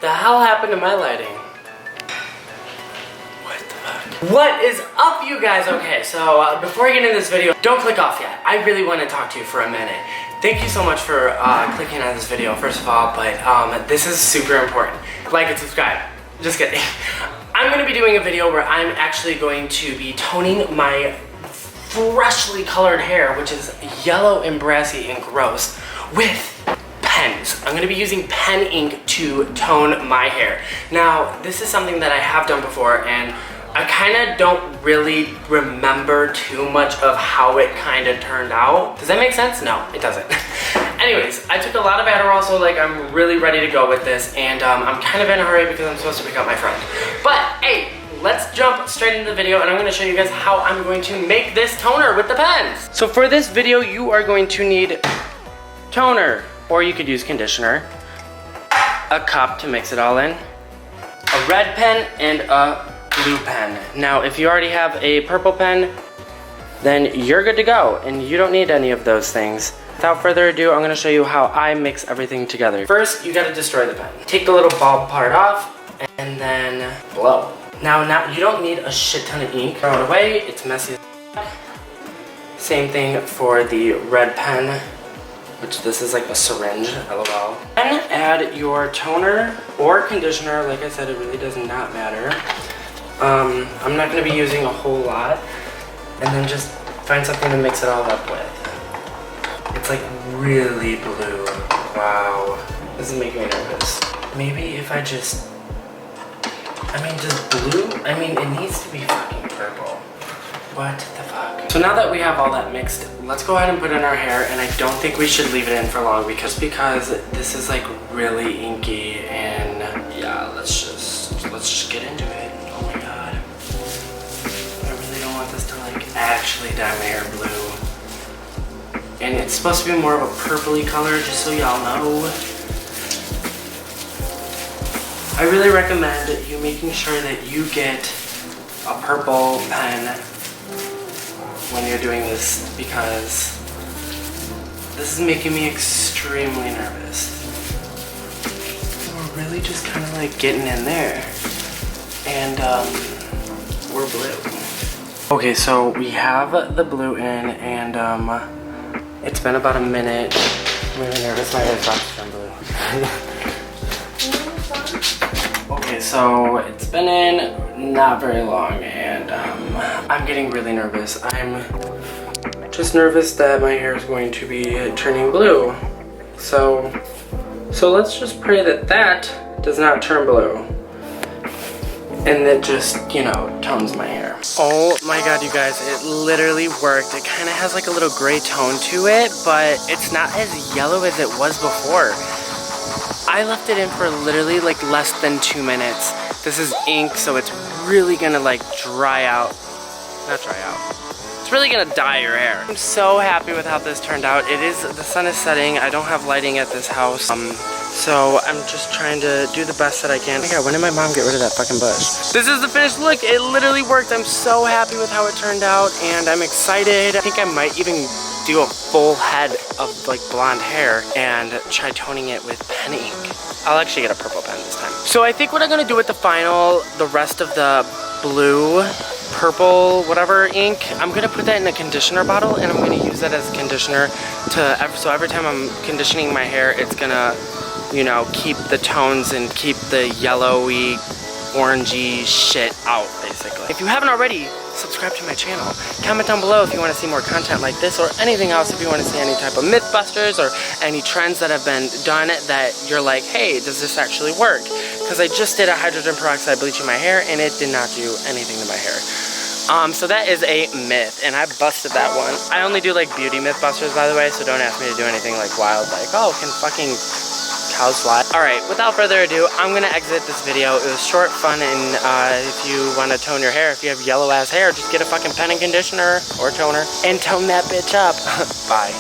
The hell happened to my lighting? What the fuck? What is up, you guys? Okay, so before I get into this video, don't click off yet. I really want to talk to you for a minute. Thank you so much for clicking on this video, first of all, but this is super important. Like and subscribe. Just kidding. I'm going to be doing a video where I'm actually going to be toning my freshly colored hair, which is yellow and brassy and gross, with pens. I'm going to be using pen ink to tone my hair. Now, this is something that I have done before, and I kind of don't really remember too much of how it kind of turned out. Does that make sense? No, it doesn't. Anyways, I took a lot of Adderall, so like I'm really ready to go with this, and I'm kind of in a hurry because I'm supposed to pick up my friend. But hey, let's jump straight into the video, and I'm going to show you guys how I'm going to make this toner with the pens. So for this video, you are going to need toner, or you could use conditioner, a cup to mix it all in, a red pen, and a blue pen. Now, if you already have a purple pen, then you're good to go, and you don't need any of those things. Without further ado, I'm going to show you how I mix everything together. First, you got to destroy the pen. Take the little bulb part off, and then blow. Now you don't need a shit ton of ink. Throw it away, it's messy as fuck. Same thing for the red pen, which this is like a syringe, lol. Then add your toner or conditioner. Like I said, it really does not matter. I'm not going to be using a whole lot. And then just find something to mix it all up with. It's like really blue. Wow. This is making me nervous. Maybe if I just... does blue? It needs to be fucking purple. What the fuck? So now that we have all that mixed, let's go ahead and put in our hair, and I don't think we should leave it in for long because this is like really inky, and yeah, let's just get into it. Oh my god. I really don't want this to like actually dye my hair blue. And it's supposed to be more of a purpley color, just so y'all know. I really recommend you making sure that you get a purple pen when you're doing this, because this is making me extremely nervous. We're really just kind of like getting in there, and we're blue. Okay, so we have the blue in, and it's been about a minute. I'm really nervous, my hair's about to turn blue. Okay, so it's been in not very long, and I'm getting really nervous. I'm just nervous that my hair is going to be turning blue. So let's just pray that that does not turn blue. And it just, you know, tones my hair. Oh my god, you guys, it literally worked. It kind of has like a little gray tone to it, but it's not as yellow as it was before. I left it in for literally like less than 2 minutes. This is ink, so it's really gonna like dry out. Not dry out. It's really gonna dye your hair. I'm so happy with how this turned out. The sun is setting. I don't have lighting at this house. So I'm just trying to do the best that I can. Oh my god, when did my mom get rid of that fucking bush? This is the finished look. It literally worked. I'm so happy with how it turned out, and I'm excited. I think I might even do a full head of like blonde hair and try toning it with pen ink. I'll actually get a purple pen this time. So I think what I'm gonna do with the rest of the blue, purple, whatever ink, I'm gonna put that in a conditioner bottle, and I'm gonna use that as conditioner so every time I'm conditioning my hair, it's gonna, you know, keep the tones and keep the yellowy, orangey shit out, basically. If you haven't already, subscribe to my channel. Comment down below if you want to see more content like this, or anything else, if you want to see any type of Mythbusters or any trends that have been done that you're like, hey, does this actually work? Because I just did a hydrogen peroxide bleaching my hair, and it did not do anything to my hair. So that is a myth, and I busted that one. I only do like beauty Mythbusters, by the way, so don't ask me to do anything like wild, like, oh, can fucking cows fly? Alright, without further ado, I'm gonna exit this video. It was short, fun, and if you want to tone your hair, if you have yellow ass hair, just get a fucking pen and conditioner or toner and tone that bitch up. Bye.